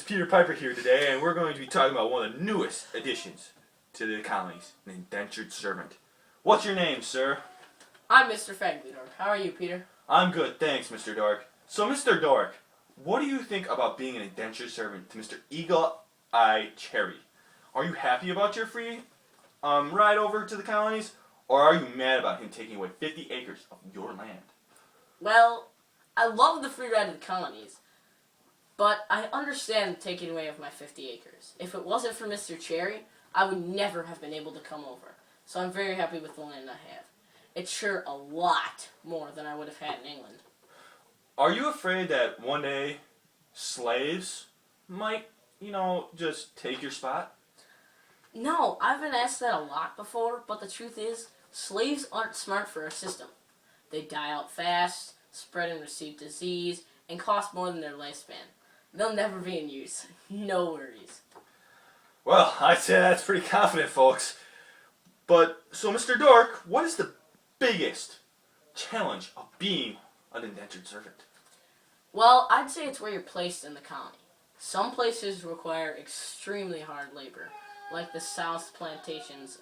Peter Piper here today, and we're going to be talking about one of the newest additions to the colonies, an indentured servant. What's your name, sir? I'm Mr. Faglidork. How are you, Peter? I'm good, thanks, Mr. Dork. So, Mr. Dork, what do you think about being an indentured servant to Mr. Eagle-Eye Cherry? Are you happy about your free ride over to the colonies, or are you mad about him taking away 50 acres of your land? Well, I love the free ride to the colonies, but I understand the taking away of my 50 acres. If it wasn't for Mr. Cherry, I would never have been able to come over. So I'm very happy with the land I have. It's sure a lot more than I would have had in England. Are you afraid that one day slaves might, just take your spot? No, I've been asked that a lot before, but the truth is, slaves aren't smart for our system. They die out fast, spread and receive disease, and cost more than their lifespan. They'll never be in use. No worries. Well, I'd say that's pretty confident, folks. But, so Mr. Dork, what is the biggest challenge of being an indentured servant? Well, I'd say it's where you're placed in the colony. Some places require extremely hard labor, like the South plantations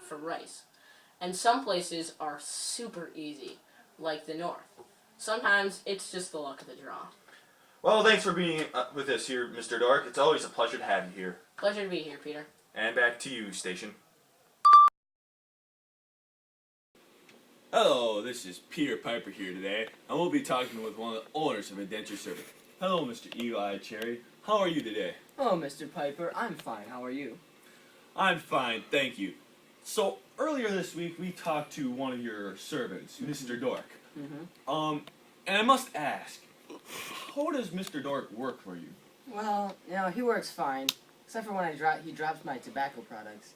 for rice. And some places are super easy, like the North. Sometimes it's just the luck of the draw. Well, thanks for being with us here, Mr. Dork. It's always a pleasure to have you here. Pleasure to be here, Peter. And back to you, Station. Hello, this is Peter Piper here today, and we'll be talking with one of the owners of Indentured Servant. Hello, Mr. Eagle-Eye Cherry. How are you today? Hello, Mr. Piper. I'm fine. How are you? I'm fine, thank you. So, earlier this week, we talked to one of your servants, Mr. Dork. And I must ask, how does Mr. Dork work for you? Well, he works fine, except for when he drops my tobacco products.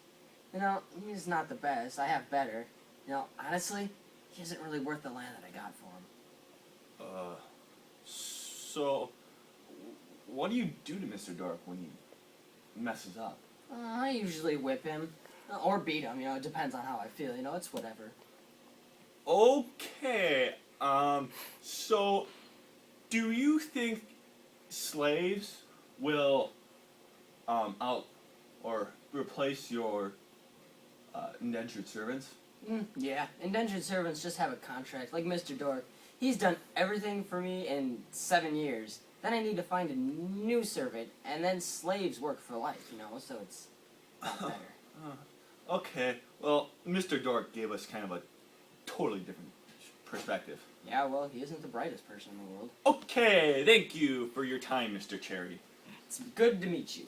He's not the best. I have better. Honestly, he isn't really worth the land that I got for him. So, what do you do to Mr. Dork when he messes up? I usually whip him, or beat him, it depends on how I feel, it's whatever. Okay, so, do you think slaves will, replace your, indentured servants? Yeah, indentured servants just have a contract, like Mr. Dork. He's done everything for me in 7 years. Then I need to find a new servant, and then slaves work for life, so it's not better. Okay, well, Mr. Dork gave us kind of a totally different perspective. Yeah, well, he isn't the brightest person in the world. Okay, thank you for your time, Mr. Cherry. It's good to meet you.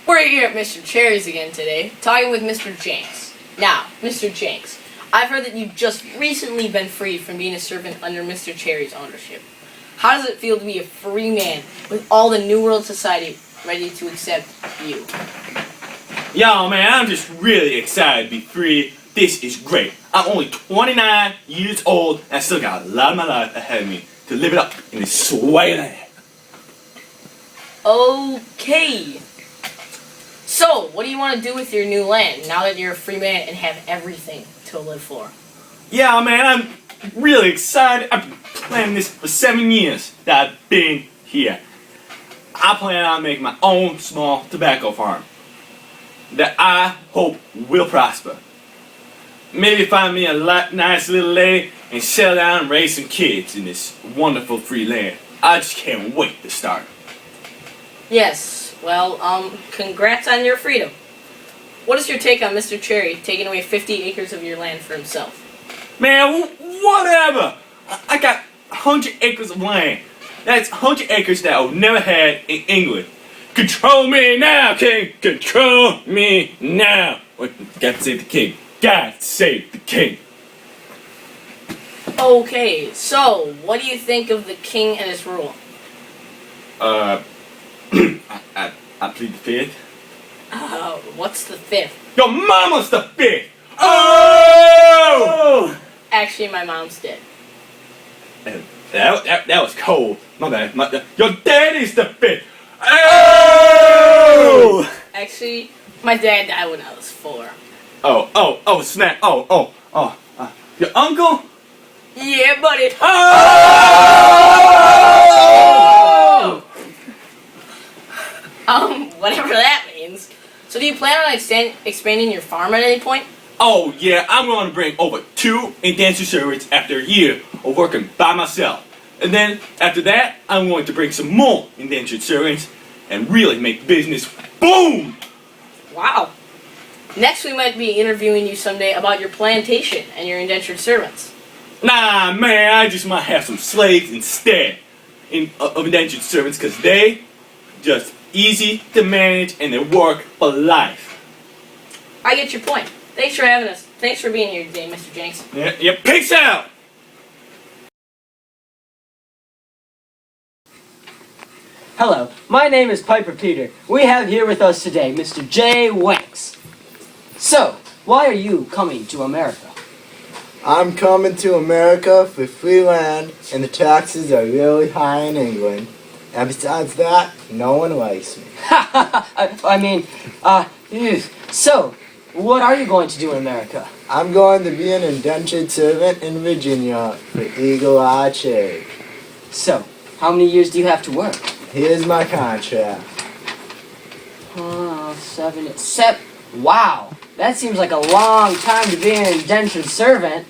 We're here at Mr. Cherry's again today, talking with Mr. Jenks. Now, Mr. Jenks, I've heard that you've just recently been freed from being a servant under Mr. Cherry's ownership. How does it feel to be a free man with all the New World Society ready to accept you? Yo, man, I'm just really excited to be free. This is great. I'm only 29 years old, and I still got a lot of my life ahead of me to live it up in this sweaty land. Okay. So, what do you want to do with your new land now that you're a free man and have everything to live for? Yeah, man, I'm really excited. I've been planning this for 7 years that I've been here. I plan on making my own small tobacco farm that I hope will prosper. Maybe find me a nice little lady and settle down and raise some kids in this wonderful free land. I just can't wait to start. Yes. Well, congrats on your freedom. What is your take on Mr. Cherry taking away 50 acres of your land for himself? Man, whatever. I got 100 acres of land. That's 100 acres that I've never had in England. Control me now, king. Control me now. God save the king. God save the king. Okay, so what do you think of the king and his rule? I plead the fifth. What's the fifth? Your mama's the fifth! Oh! Actually, my mom's dead. That was cold. My bad. Your daddy's the fifth! Oh! Actually, my dad died when I was 4. Oh, snap. Your uncle? Yeah, buddy. Oh! Whatever that means. So do you plan on expanding your farm at any point? Oh yeah, I'm going to bring over 2 indentured servants after a year of working by myself. And then, after that, I'm going to bring some more indentured servants and really make business boom! Wow. Next, we might be interviewing you someday about your plantation and your indentured servants. Nah, man, I just might have some slaves instead of indentured servants because they just easy to manage and they work for life. I get your point. Thanks for having us. Thanks for being here today, Mr. Jenks. Yeah, peace out! Hello, my name is Piper Peter. We have here with us today Mr. J. Wanks. So, why are you coming to America? I'm coming to America for free land, and the taxes are really high in England. And besides that, no one likes me. So, what are you going to do in America? I'm going to be an indentured servant in Virginia for Eagle Eye Cherry. So, how many years do you have to work? Here's my contract. 7. Wow, that seems like a long time to be an indentured servant.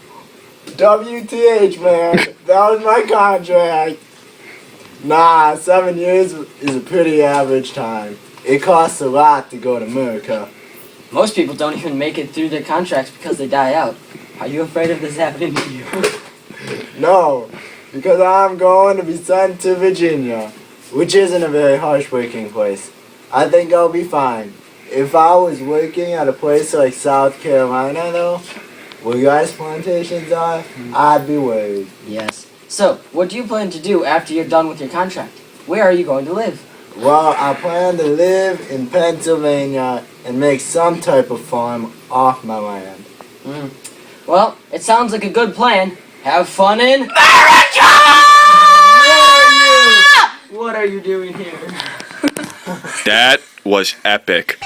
WTH, man. That was my contract. Nah, 7 years is a pretty average time. It costs a lot to go to America. Most people don't even make it through their contracts because they die out. Are you afraid of this happening to you? No, because I'm going to be sent to Virginia, which isn't a very harsh working place. I think I'll be fine. If I was working at a place like South Carolina, though, where rice plantations are, I'd be worried. Yes. So, what do you plan to do after you're done with your contract? Where are you going to live? Well, I plan to live in Pennsylvania and make some type of farm off my land. Well, it sounds like a good plan. Have fun in America! What are you doing here? That was epic.